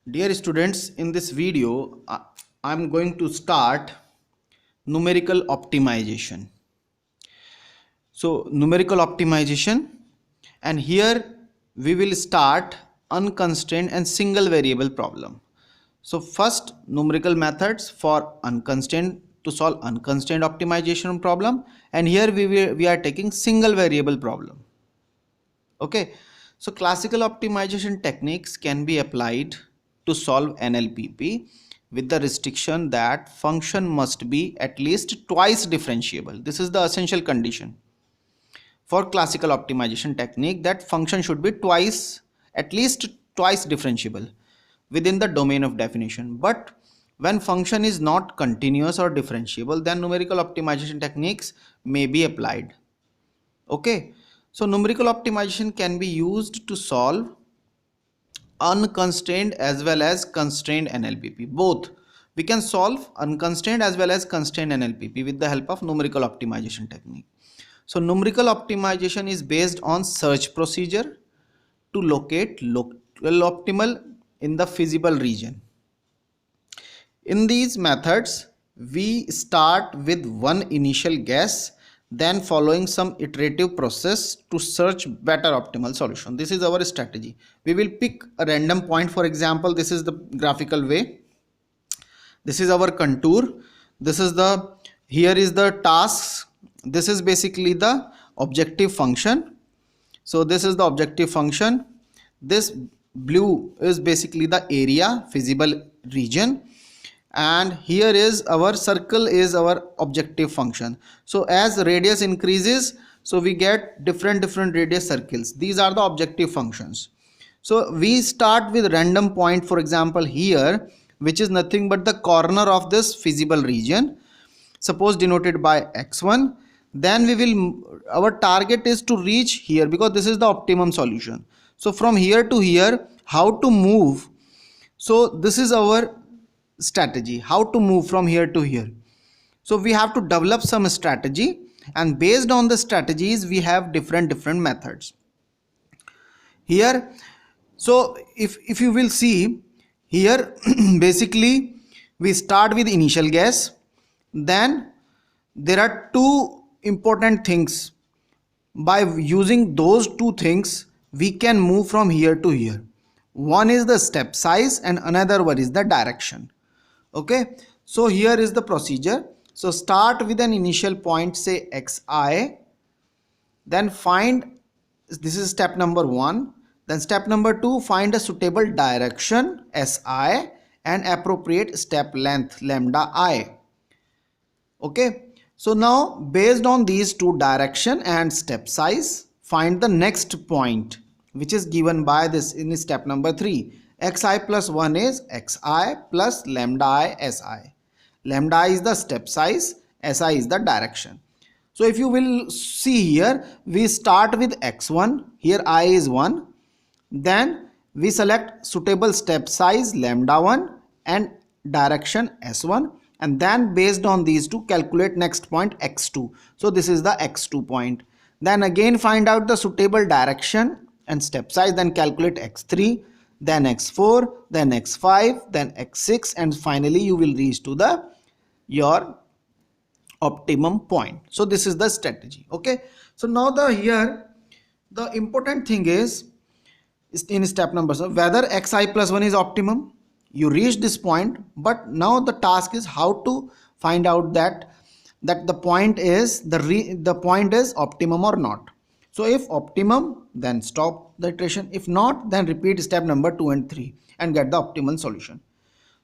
Dear students, in this video, I'm going to start numerical optimization. So, numerical optimization, and here we will start unconstrained and single variable problem. So, first numerical methods for unconstrained to solve unconstrained optimization problem, and here we are taking single variable problem. Okay, so classical optimization techniques can be applied to solve NLPP with the restriction that function must be at least twice differentiable. This is the essential condition for classical optimization technique, that function should be at least twice differentiable within the domain of definition. But when function is not continuous or differentiable, then numerical optimization techniques may be applied. Okay, so numerical optimization can be used to solve unconstrained as well as constrained NLPP. Both we can solve unconstrained as well as constrained NLPP with the help of numerical optimization technique. So numerical optimization is based on search procedure to locate local optimal in the feasible region. In these methods, we start with one initial guess, then following some iterative process to search better optimal solution. This is our strategy. We will pick a random point. For example, this is the graphical way. This is our contour. This is here is the tasks. This is basically the objective function. So this is the objective function. This blue is basically the area, feasible region, and here is our circle is our objective function. So as radius increases, so we get different radius circles. These are the objective functions. So we start with random point, for example here, which is nothing but the corner of this feasible region, suppose denoted by x1. Then our target is to reach here, because this is the optimum solution. So from here to here, how to move? So this is our strategy, how to move from here to here. So we have to develop some strategy, and based on the strategies we have different methods here. So if you will see here, basically we start with initial guess. Then there are two important things. By using those two things, we can move from here to here. One is the step size and another one is the direction. Okay, so here is the procedure. So start with an initial point, say xi, then find, this is step number 1. Then step number 2, find a suitable direction si and appropriate step length lambda I. Okay, so now based on these two, direction and step size, find the next point, which is given by this in step number 3. xi plus 1 is xi plus lambda I si. Lambda I is the step size, si is the direction. So if you will see here, we start with x1, here I is 1. Then we select suitable step size lambda 1 and direction s1, and then based on these two calculate next point x2. So this is the x2 point. Then again find out the suitable direction and step size, then calculate x3, then x4, then x5, then x6, and finally you will reach to your optimum point. So this is the strategy. Okay, so now here the important thing is in step number, so whether xi plus 1 is optimum. You reach this point, but now the task is how to find out that the point is the point is optimum or not. So if optimum, then stop the iteration. If not, then repeat step number 2 and 3 and get the optimal solution.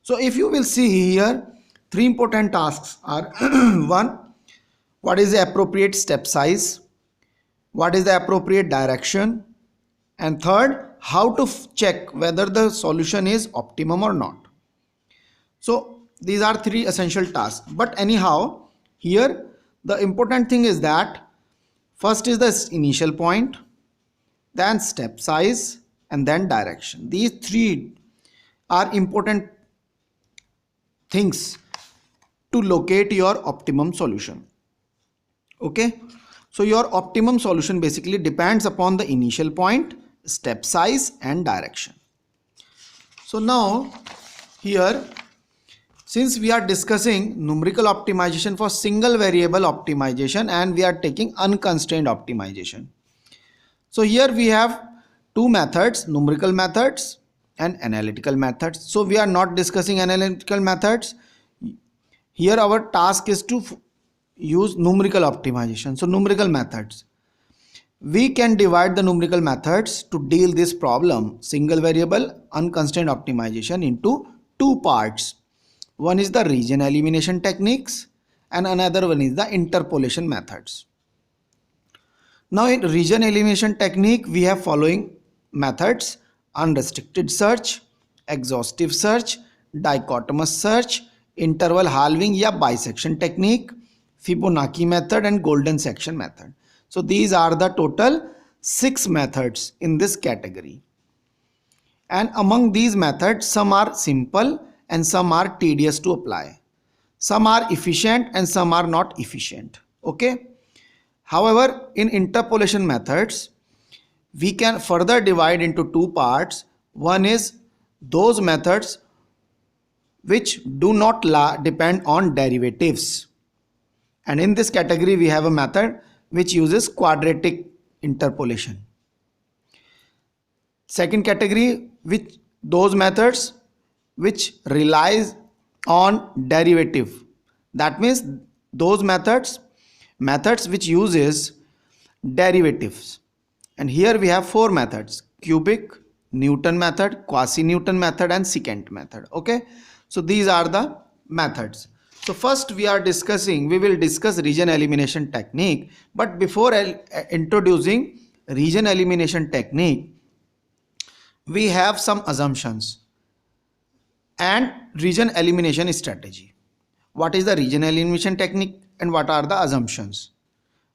So if you will see here, 3 important tasks are 1, what is the appropriate step size, what is the appropriate direction, and third, how to check whether the solution is optimum or not. So these are 3 essential tasks. But anyhow, here the important thing is that first is the initial point, then step size, and then direction. These 3 are important things to locate your optimum solution. Okay, so your optimum solution basically depends upon the initial point, step size, and direction. So now here, since we are discussing numerical optimization for single variable optimization and we are taking unconstrained optimization. So here we have two methods, numerical methods and analytical methods. So we are not discussing analytical methods. Here our task is to use numerical optimization. So numerical methods. We can divide the numerical methods to deal this problem, single variable unconstrained optimization, into two parts. One is the region elimination techniques and another one is the interpolation methods. Now in region elimination technique, we have following methods: unrestricted search, exhaustive search, dichotomous search, interval halving या bisection technique, Fibonacci method and golden section method. So these are the total 6 methods in this category. And among these methods, some are simple and some are tedious to apply. Some are efficient and some are not efficient. Okay. However, in interpolation methods, we can further divide into two parts. One is those methods which do not depend on derivatives. And in this category, we have a method which uses quadratic interpolation. Second category, which those methods which relies on derivative. That means those methods which uses derivatives. And here we have 4 methods: cubic, Newton method, quasi-Newton method and secant method. Okay, so these are the methods. So first we will discuss region elimination technique. But before introducing region elimination technique, we have some assumptions and region elimination strategy. What is the region elimination technique and what are the assumptions?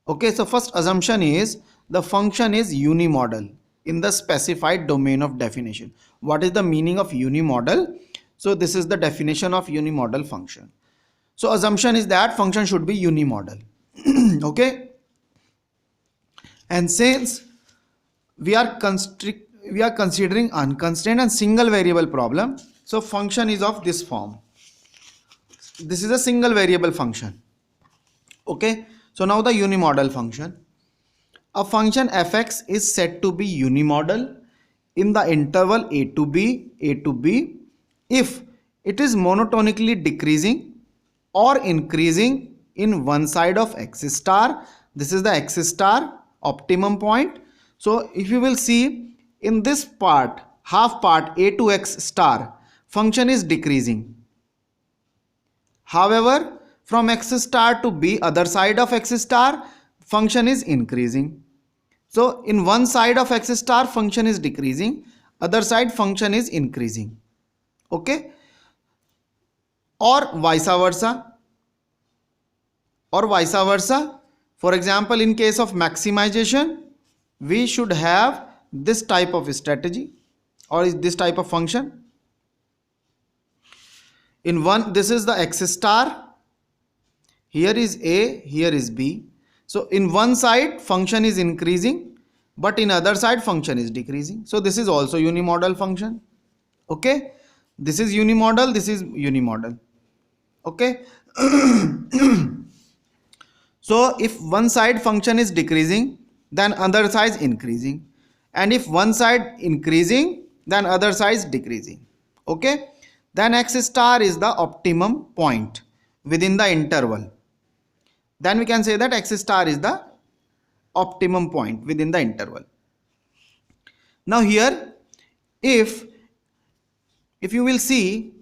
Okay, so first assumption is the function is unimodal in the specified domain of definition. What is the meaning of unimodal? So this is the definition of unimodal function. So assumption is that function should be unimodal. Okay, and since we are considering unconstrained and single variable problem, so function is of this form. This is a single variable function. Okay, so now the unimodal function. A function fx is said to be unimodal in the interval a to b if it is monotonically decreasing or increasing in one side of x star. This is the x star optimum point. So if you will see in this part, half part a to x star, function is decreasing. However, from x star to b, other side of x star, function is increasing. So in one side of x star, function is decreasing, other side function is increasing. Okay, or vice versa. For example, in case of maximization, we should have this type of strategy or this type of function. In one, this is the x star, here is a, here is b. So in one side function is increasing, but in other side function is decreasing. So this is also unimodal function. Okay, this is unimodal, this is unimodal. Okay. So if one side function is decreasing, then other side is increasing, and if one side increasing, then other side is decreasing. Okay, then x star is the optimum point within the interval. Then we can say that x star is the optimum point within the interval. Now here, if you will see,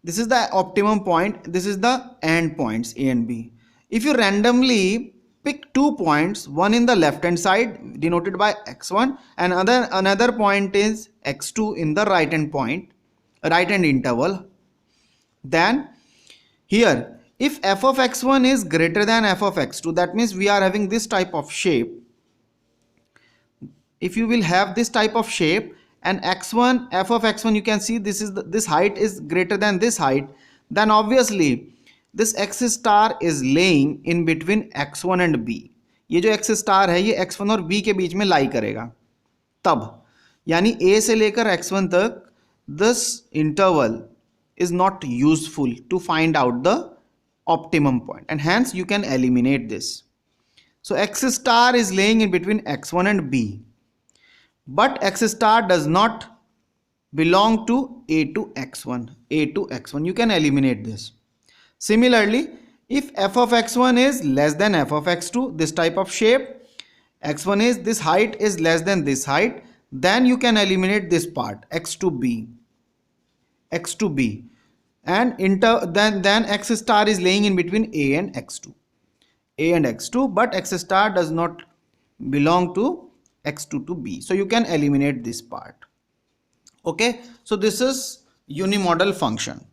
this is the optimum point, this is the end points a and b. If you randomly pick 2 points, one in the left hand side denoted by x1 and another point is x2 in the right hand interval, then here if f of x1 is greater than f of x2, that means we are having this type of shape. If you will have this type of shape and x1, f of x1, you can see this height is greater than this height, then obviously this x star is laying in between x1 and b. ये जो x star है ये x1 और b के बीच में लाई करेगा, तब यानी a से लेकर x1 तक this interval is not useful to find out the optimum point, and hence you can eliminate this. So x star is laying in between x1 and b, but x star does not belong to a to x1. You can eliminate this. Similarly, if f of x1 is less than f of x2, this type of shape, x1 is this height is less than this height, then you can eliminate this part x to b, and then x star is laying in between a and x2, but x star does not belong to x2 to b, so you can eliminate this part. Okay, so this is unimodal function.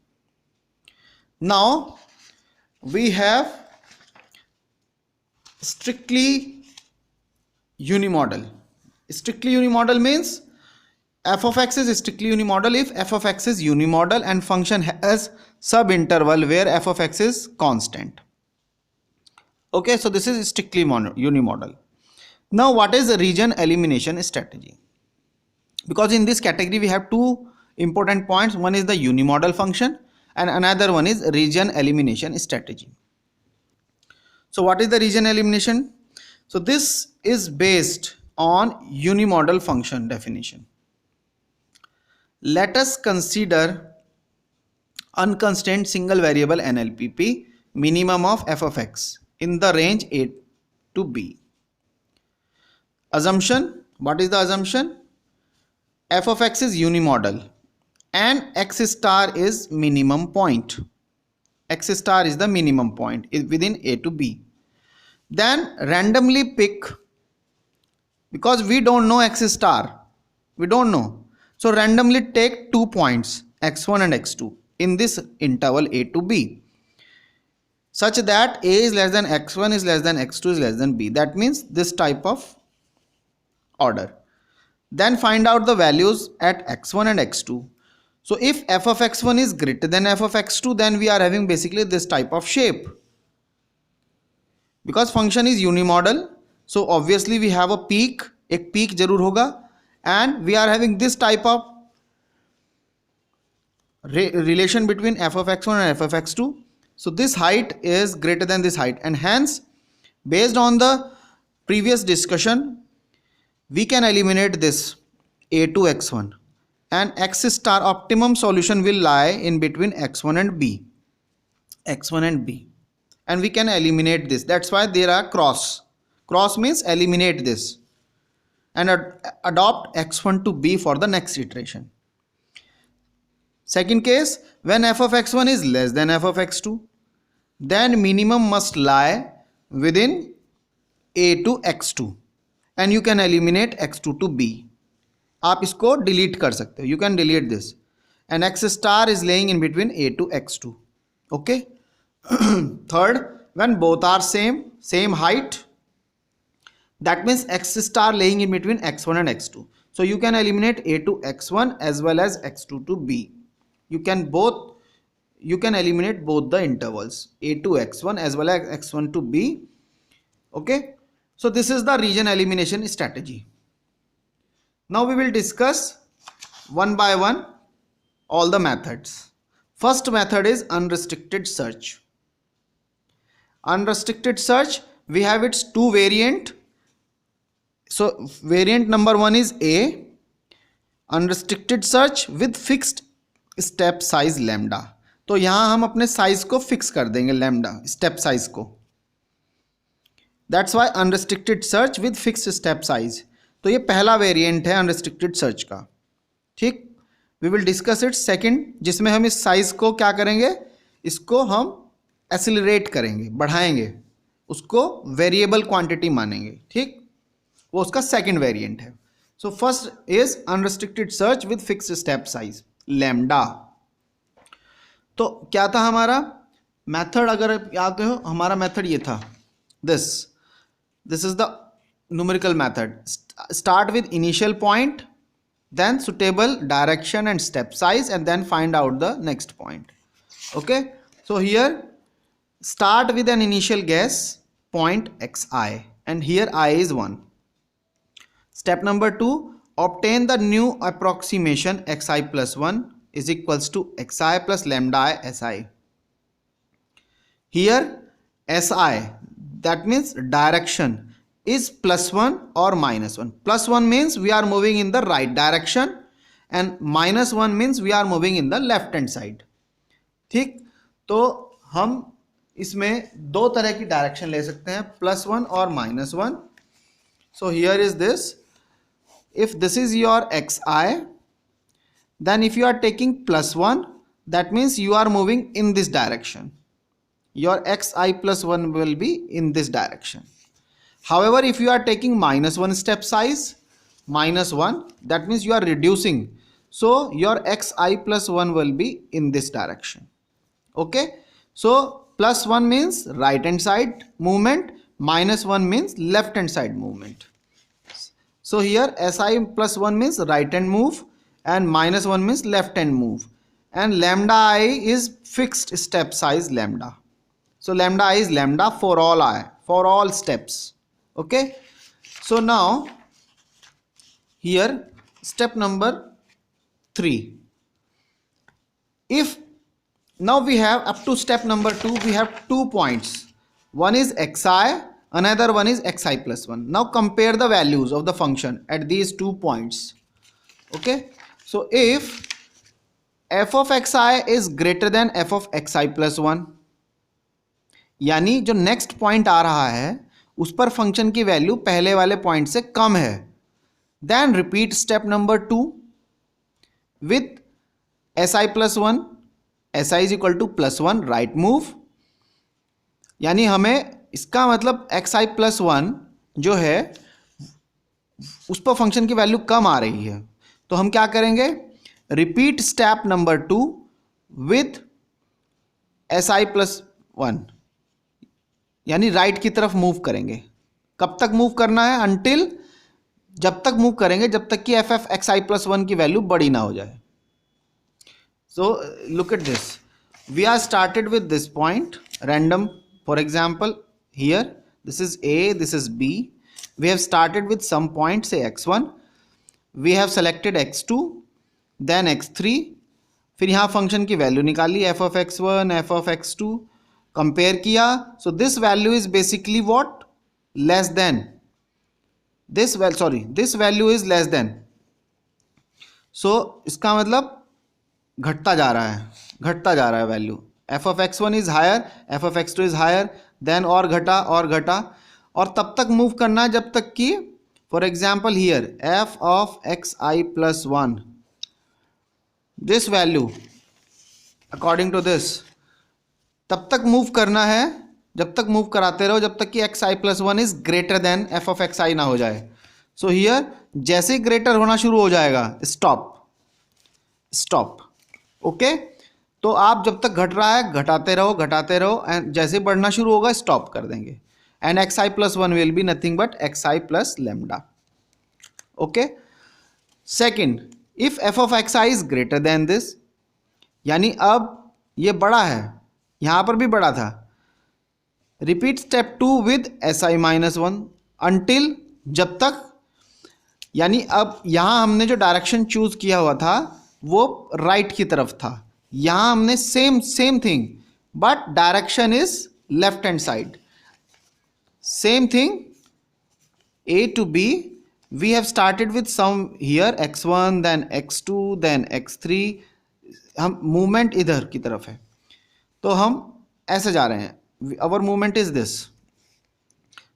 Now we have strictly unimodal. Strictly unimodal means f of x is strictly unimodal if f of x is unimodal and function has subinterval where f of x is constant. Okay, so this is strictly unimodal. Now what is the region elimination strategy? Because in this category we have two important points. One is the unimodal function and another one is region elimination strategy. So what is the region elimination? So this is based on unimodal function definition. Let us consider unconstrained single variable NLPP minimum of f of x in the range a to b. Assumption, what is the assumption? F of x is unimodal and x star is minimum point. X star is the minimum point within a to b. Then randomly pick, because we don't know x star, we don't know. So randomly take 2 points x1 and x2 in this interval a to b, such that a is less than x1 is less than x2 is less than b. That means this type of order. Then find out the values at x1 and x2. So if f of x1 is greater than f of x2, then we are having basically this type of shape. Because function is unimodal, so obviously we have a peak, एक peak जरूर होगा, and we are having this type of relation between f of x1 and f of x2. So this height is greater than this height, and hence based on the previous discussion we can eliminate this a to x1, and x star optimum solution will lie in between x1 and b, and we can eliminate this. That's why there are cross means eliminate this and adopt x1 to b for the next iteration. Second case, when f of x1 is less than f of x2, then minimum must lie within a to x2, and you can eliminate x2 to b. आप इसको delete कर सकते हो, you can delete this, and x star is laying in between a to x2. Okay. Third, when both are same height, that means x star laying in between x1 and x2. So you can eliminate a to x1 as well as x2 to b. You can eliminate both the intervals a to x1 as well as x1 to b. Okay, so this is the region elimination strategy. Now we will discuss one by one all the methods. First method is unrestricted search. Unrestricted search, we have its two variant. So variant number 1 is A, unrestricted search with fixed step size lambda. तो यहाँ हम अपने size को fix कर देंगे lambda step size को. That's why unrestricted search with fixed step size. तो ये पहला वेरिएंट है अनरिस्ट्रिक्टेड सर्च का. ठीक, we will discuss it second, जिसमें हम इस साइज को क्या करेंगे, इसको हम एक्सिलरेट करेंगे, बढ़ाएंगे, उसको वेरिएबल क्वांटिटी मानेंगे. ठीक, वो उसका सेकंड वेरिएंट है. So first is unrestricted search with fixed step size lambda. तो क्या था हमारा मेथड, अगर याद हो हमारा मेथड ये था, this is the numerical method. Start with initial point, then suitable direction and step size, and then find out the next point. Okay, so here start with an initial guess point xi, and here I is 1. Step number 2, obtain the new approximation xi plus 1 is equals to xi plus lambda I si. Here si, that means direction, is plus 1 or minus 1. Plus 1 means we are moving in the right direction and minus 1 means we are moving in the left hand side. ठीक, तो हम इसमें दो तरह की direction ले सकते हैं, प्लस 1 और minus 1. So here is this. If this is your xi, then if you are taking plus 1, that means you are moving in this direction. Your xi plus 1 will be in this direction. However, if you are taking minus 1 step size, minus 1, that means you are reducing. So your xi plus 1 will be in this direction. Okay. So plus 1 means right hand side movement, minus 1 means left hand side movement. So here si plus 1 means right hand move and minus 1 means left hand move, and lambda I is fixed step size lambda. So lambda I is lambda for all steps. Okay. So now here step number 3. If now we have up to step number 2, we have 2 points. One is xi, another one is xi plus 1. Now compare the values of the function at these 2 points. Okay. So if f of xi is greater than f of xi plus 1, यानी जो next point आ रहा है उस पर function की value पहले वाले point से कम है, then repeat step number 2 with si plus 1, si is equal to plus 1 right move. यानी हमें इसका मतलब xi प्लस 1 जो है उस पर फंक्शन की वैल्यू कम आ रही है, तो हम क्या करेंगे, repeat step number 2 with si plus 1, यानी राइट की तरफ मूव करेंगे. कब तक मूव करना है, अनटिल, जब तक मूव करेंगे जब तक कि F F X I plus 1 की वैल्यू बड़ी ना हो जाए. So look at this, we are started with this point random. For example here this is A, this is B. We have started with some point से x1, we have selected x2 then x3, फिर यहाँ function की value निकाली F of x1 F of x2, compare किया. So this value is basically what, less than this value is less than. So इसका मतलब घटता जा रहा है value. F of x1 is higher, F of x2 is higher, then और घटा, और तब तक मूव करना है जब तक कि, for example here F of xi plus 1, this value according to this, तब तक मूव करना है, जब तक मूव कराते रहो जब तक कि xi plus 1 is greater than F of xi ना हो जाए. सो हियर जैसे ही ग्रेटर होना शुरू हो जाएगा, स्टॉप. ओके. तो आप जब तक घट रहा है घटाते रहो, एंड जैसे बढ़ना शुरू होगा स्टॉप कर देंगे. And xi plus 1 will be nothing but xi plus lambda. Okay. Second, if F of xi is greater than this, यानी अब ये बड़ा है, यहां पर भी बड़ा था. Repeat step 2 with si minus 1 until, जब तक, यानी अब यहां हमने जो डायरेक्शन चूज किया हुआ था वो राइट की तरफ था, यहां हमने same thing but direction is left hand side. Same thing a to b, we have started with some here x1 then x2 then x3, हम मूवमेंट इधर की तरफ है तो हम ऐसे जा रहे हैं. Our movement is this.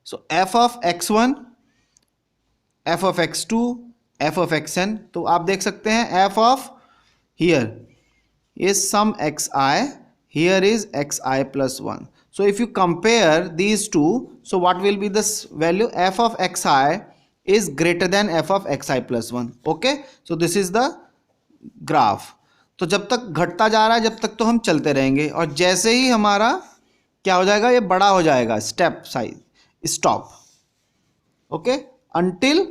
So F of x1, F of x2, F of xn, तो आप देख सकते हैं F of here is some xi, here is xi plus 1. So if you compare these two, so what will be this value, f of xi is greater than f of xi plus 1. Okay, so this is the graph. तो जब तक घटता जा रहा है जब तक तो हम चलते रहेंगे, और जैसे ही हमारा क्या हो जाएगा, ये बड़ा हो जाएगा, step size, stop. Okay, until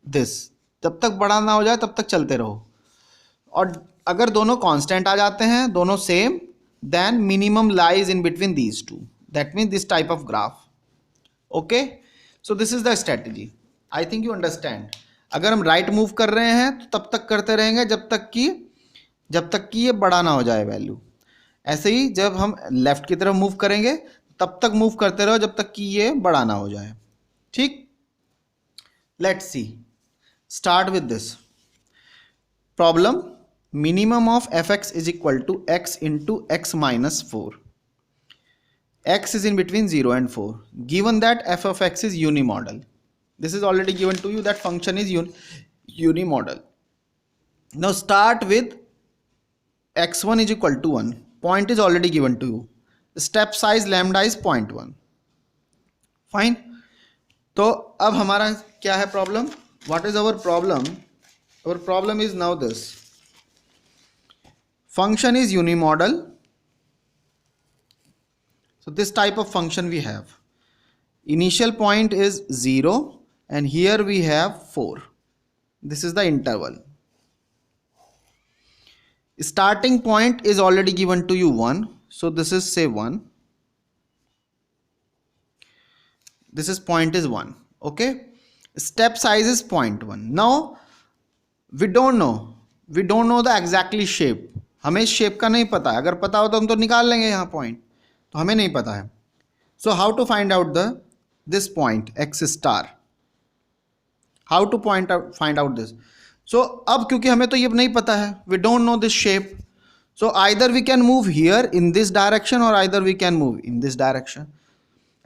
this, जब तक बड़ा ना हो जाए तब तक चलते रहो. और अगर दोनों कांस्टेंट आ जाते हैं, दोनों same, then minimum lies in between these two. That means this type of graph. Okay, so this is the strategy. I think you understand. अगर हम राइट मूव कर रहे हैं तो तब तक करते रहेंगे जब तक कि ये बड़ा ना हो जाए वैल्यू। ऐसे ही जब हम लेफ्ट की तरफ मूव करेंगे तब तक मूव करते रहो जब तक कि ये बड़ा ना हो जाए। ठीक, let's see, start with this problem. Minimum of fx is equal to x into x minus 4. X is in between 0 and 4. Given that f of x is unimodal. This is already given to you that function is unimodal. Now start with x1 is equal to 1. Point is already given to you. Step size lambda is 0.1. Fine. तो अब हमारा क्या है problem? What is our problem? Our problem is now this. Function is unimodal. So this type of function we have. Initial point is 0 and here we have 4. This is the interval. Starting point is already given to you 1. So this is say 1. This is point is 1. Okay. Step size is 0.1. Now we don't know the exactly shape. हमें इस shape का नहीं पता है, अगर पता हो तो हम तो निकाल लेंगे यहाँ पॉइंट, तो हमें नहीं पता है. So how to find out this point x star, how to find out this. So अब क्योंकि हमें तो ये नहीं पता है, we don't know this shape, so either we can move here in this direction और either we can move in this direction,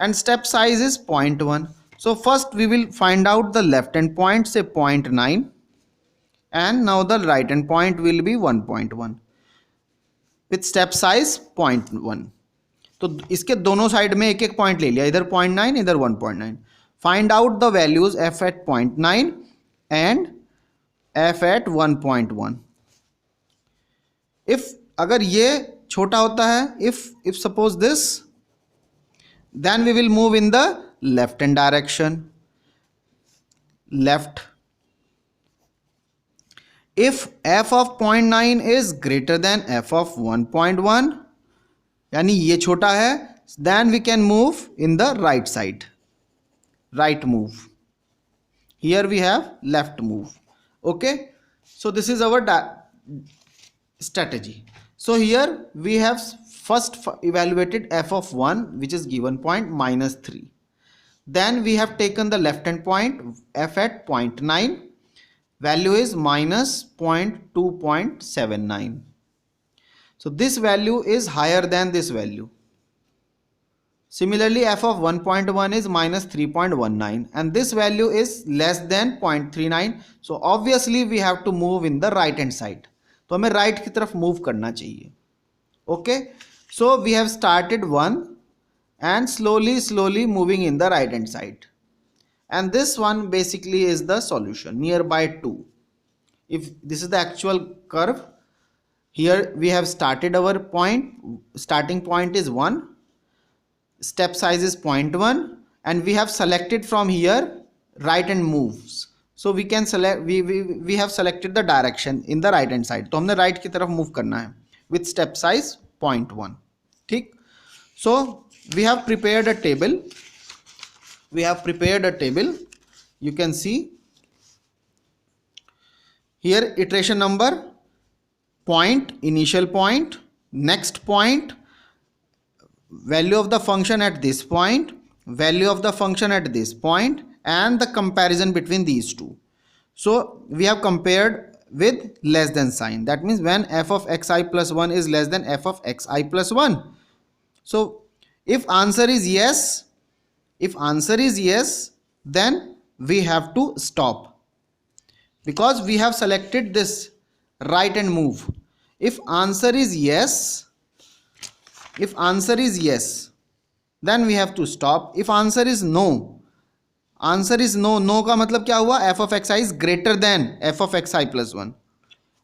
and step size is 0.1. So first we will find out the left hand point से 0.9 and now the right hand point will be 1.1 with step size 0.1. तो इसके दोनों side में एक एक point ले लिया, इधर 0.9 इधर 1.9. Find out the values f at 0.9 and f at 1.1. If अगर ये छोटा होता है, if suppose this, then we will move in the left hand direction, left. If f of 0.9 is greater than f of 1.1, यानी ये छोटा है, then we can move in the right side, right move. Here we have left move. Okay, so this is our strategy. So here we have first evaluated f of 1, which is given point -3. Then we have taken the left hand point f at 0.9. Value is minus 0.2.79. So this value is higher than this value. Similarly, f of 1.1 is minus 3.19 and this value is less than 0.39. So obviously we have to move in the right hand side. तो हमें right की तरफ move करना चाहिए. Okay. So we have started 1 and slowly moving in the right hand side. And this one basically is the solution, nearby 2. If this is the actual curve, here we have started our point, starting point is 1, step size is 0.1, and we have selected from here right hand moves. So we can select, we have selected the direction in the right hand side. तो हमने right की तरफ move करना है with step size 0.1. ठीक. So we have prepared a table. You can see here iteration number, point, initial point, next point, value of the function at this point, value of the function at this point, and the comparison between these two. So we have compared with less than sign. That means when f of xi plus 1 is less than f of xi plus 1. So if answer is yes, then we have to stop because we have selected this right hand move. If answer is yes, then we have to stop. If answer is no, no का मतलब क्या हुआ? f of xi is greater than f of xi plus 1.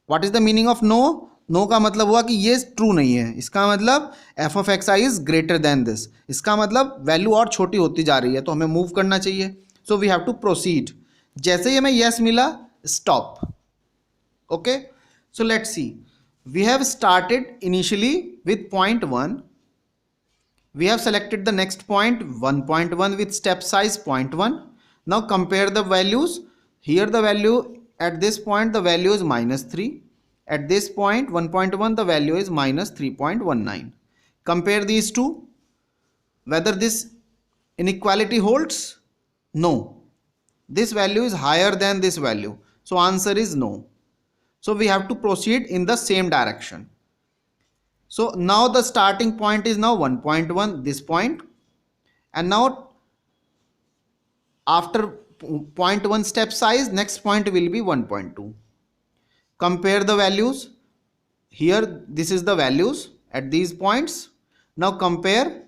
What is the meaning of no? No का मतलब हुआ कि ये true नहीं है, इसका मतलब f of xi is greater than this, इसका मतलब वैल्यू और छोटी होती जा रही है, तो हमें मूव करना चाहिए. So we have to proceed. जैसे ही हमें यस मिला, stop. Okay, so let's see. We have started initially with 0.1. We have selected the next point 1.1 with step size 0.1. Now compare the values. Here the value at this point, the value is minus 3. At this point 1.1, the value is minus 3.19. Compare these two. Whether this inequality holds? No. This value is higher than this value. So answer is no. So we have to proceed in the same direction. So now the starting point is now 1.1, this point. And now after 0.1 step size, next point will be 1.2. Compare the values. Here this is the values at these points. Now compare.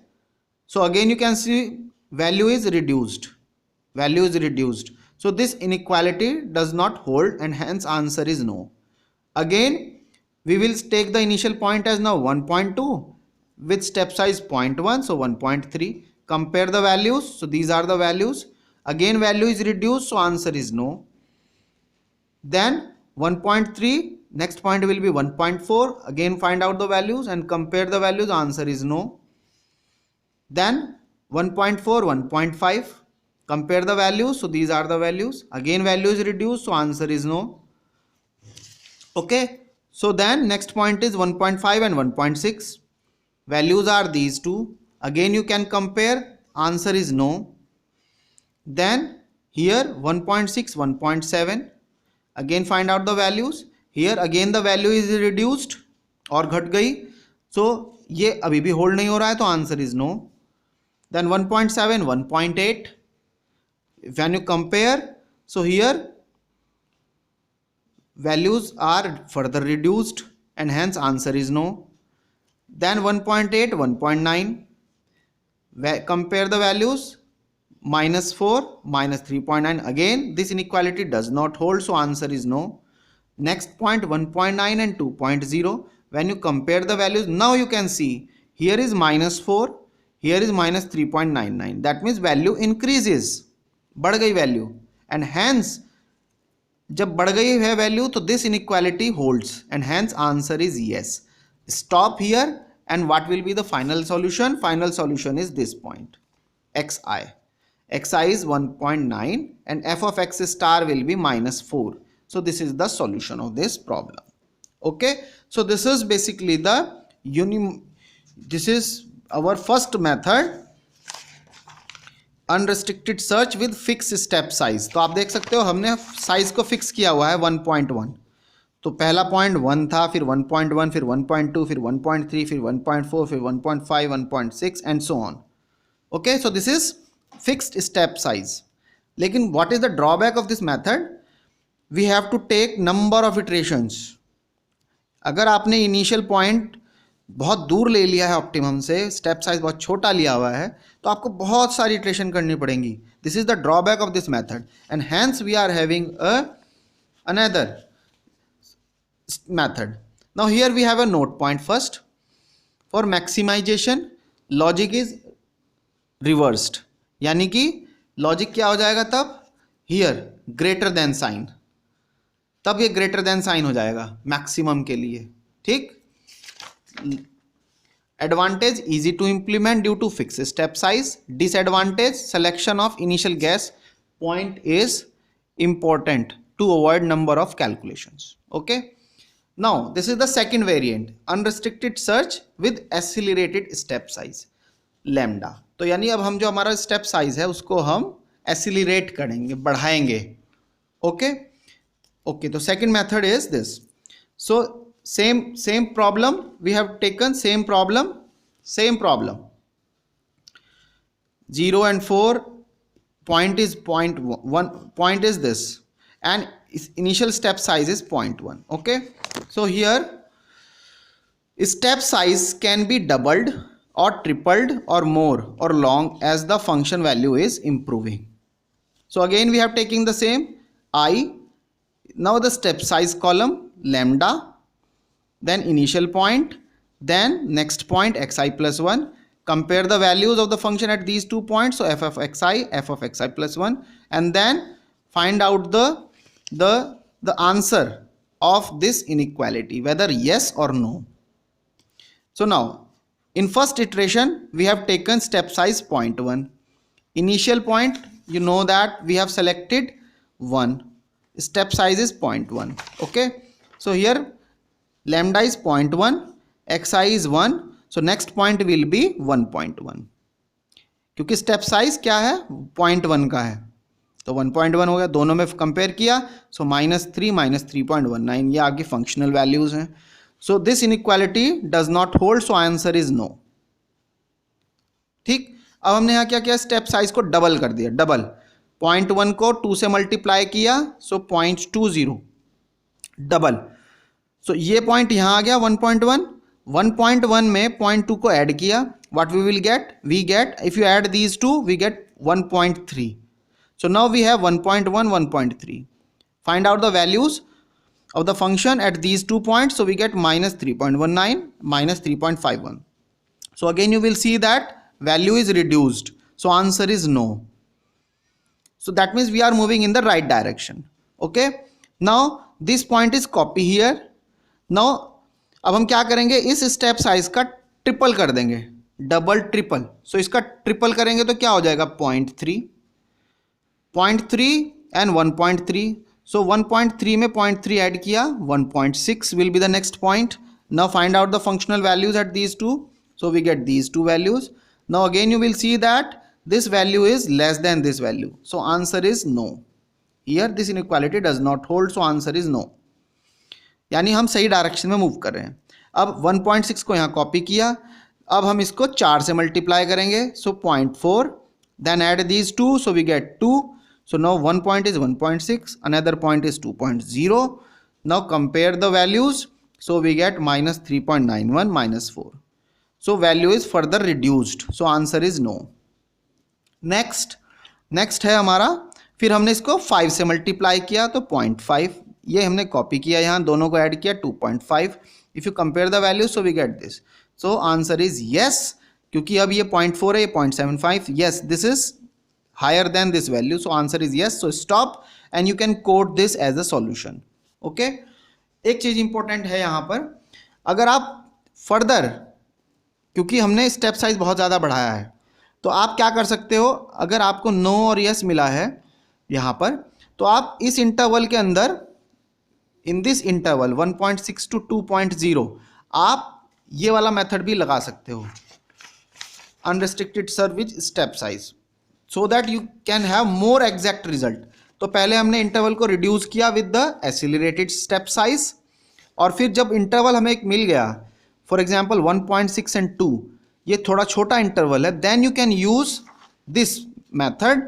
So again you can see value is reduced. Value is reduced. So this inequality does not hold and hence answer is no. Again we will take the initial point as now 1.2 with step size 0.1, so 1.3. Compare the values. So these are the values. Again value is reduced, so answer is no. Then 1.3, next point will be 1.4. Again find out the values and compare the values. Answer is no. Then 1.4, 1.5. Compare the values. So these are the values. Again value is reduced, so answer is no. Okay. So then next point is 1.5 and 1.6. Values are these two. Again you can compare. Answer is no. Then here 1.6, 1.7. Again find out the values. Here again the value is reduced और घट गई. So ये अभी भी hold नहीं हो रहा है, तो answer is no. Then 1.7, 1.8. When you compare, so here values are further reduced and hence answer is no. Then 1.8, 1.9. Compare the values. Minus 4, minus 3.9. Again this inequality does not hold, so answer is no. Next point 1.9 and 2.0. When you compare the values, now you can see here is minus 4, here is minus 3.99. That means value increases. बढ़ गई value and hence जब बढ़ गई है value तो this inequality holds and hence answer is yes. Stop here and what will be the final solution? Final solution is this point xi. Xi is 1.9 and f of x star will be minus 4. So this is the solution of this problem. Okay, so this is basically the this is our first method, unrestricted search with fixed step size. तो आप देख सकते हो हमने size को fix किया हुआ है 1.1. तो पहला पॉइंट 1 था, फिर 1.1, फिर 1.2, फिर 1.3, फिर 1.4, फिर 1.5, 1.6 and so on. Okay, so this is fixed step size. लेकिन what is the drawback of this method? We have to take number of iterations. अगर आपने initial point बहुत दूर ले लिया है ऑप्टिमम से, स्टेप साइज बहुत छोटा लिया हुआ है, तो आपको बहुत सारी इटरेशन करनी पड़ेंगी. This is the drawback of this method and hence we are having another method. Now here we have a note point first. For maximization logic is reversed. यानी कि लॉजिक क्या हो जाएगा तब? हियर ग्रेटर देन साइन, तब ये greater than sign हो जाएगा मैक्सिमम के लिए. ठीक. Advantage easy to implement due to fix step size. Disadvantage selection of initial guess point is important to avoid number of calculations. Okay, now this is the second variant, unrestricted search with accelerated step size lambda. तो यानी अब हम जो हमारा step size है उसको हम accelerate करेंगे, बढ़ाएंगे. ओके ओके, तो second method is this. So same problem we have taken, same problem 0 and 4 point is 0.1, point is this and initial step size is 0.1. okay, so here step size can be doubled or tripled or more or long as the function value is improving. So again we have taken the same I, now the step size column lambda, then initial point, then next point xi plus 1. Compare the values of the function at these 2 points, so f of xi plus 1, and then find out the answer of this inequality, whether yes or no. So now in first iteration we have taken step size 0.1. Initial point, you know that we have selected 1. step size is 0.1. Okay, so here lambda is 0.1, xi is 1, so next point will be 1.1, क्योंकि step size क्या है 0.1 का है, तो 1.1 हो गया, दोनों में कंपेयर किया, सो -3 -3.19 ये आगे फंक्शनल वैल्यूज हैं. So this inequality does not hold, so answer is no. ठीक, अब हमने यहाँ क्या किया, स्टेप साइज को डबल कर दिया, डबल 0.1 को 2 से मल्टीप्लाई किया, सो 0.20 डबल. सो ये पॉइंट यहाँ आ गया 1.1, 1.1 में 0.2 को ऐड किया, what we will get, we get, if you add these two we get 1.3. so now we have 1.1 1.3. find out the values of the function at these 2 points, so we get -3.19 -3.51. so again you will see that value is reduced, so answer is no. so that means we are moving in the right direction. okay, now this point is copy here. now अब हम क्या करेंगे, इस step size का triple कर देंगे, double triple. सो इसका triple करेंगे तो क्या हो जाएगा 0.3 एंड 1.3. सो 1.3 में 0.3 ऐड किया, 1.6 will be the next point. Now find out the functional values at these two, so we get these two values. Now again you will see that this value is less than this value, so answer is no. Here this inequality does not hold, so answer is no. यानी हम सही direction में move कर रहे हैं. अब 1.6 को यहाँ कॉपी किया, अब हम इसको 4 से मल्टीप्लाई करेंगे, so 0.4, then add these 2, so we get 2. So now one point is 1.6, another point is 2.0. Now compare the values, so we get -3.91 -4. So value is further reduced, so answer is no. Next है हमारा, फिर हमने इसको 5 से multiply किया तो 0.5, ये हमने कॉपी किया, यहाँ दोनों को ऐड किया 2.5. If you compare the value, so we get this. So answer is yes, क्योंकि अब ये 0.4 है, ये 0.75. Yes, this is higher than this value, so answer is yes. So stop and you can code this as a solution. Okay, एक चीज important है यहाँ पर, अगर आप फर्दर, क्योंकि हमने स्टेप साइज बहुत ज़्यादा बढ़ाया है, तो आप क्या कर सकते हो, अगर आपको नो और यस मिला है यहाँ पर, तो आप इस इंटरवल के अंदर, इन दिस इंटरवल 1.6 to 2.0, आप ये वाला मेथड भी लगा सकते हो, unrestricted search with step size, so that you can have more exact result. तो पहले हमने इंटरवल को रिड्यूस किया with the accelerated step size, और फिर जब इंटरवल हमें एक मिल गया, फॉर एग्जाम्पल 1.6 and 2, ये थोड़ा छोटा इंटरवल है, then you can use this method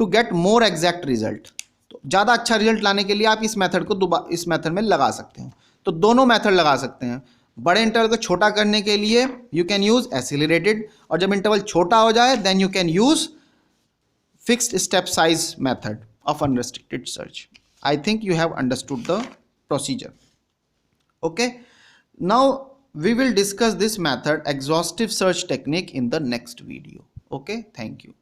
to get more exact result. तो ज़्यादा अच्छा रिजल्ट लाने के लिए आप इस मेथड को इस मेथड में लगा सकते हो. तो दोनों मेथड लगा सकते हैं. बड़े इंटरवल को छोटा करने के लिए यू कैन यूज एसिलरेटेड, और जब इंटरवल छोटा हो जाए then you can use fixed step size method of unrestricted search. I think you have understood the procedure. Okay, now we will discuss this method exhaustive search technique in the next video. Okay, thank you.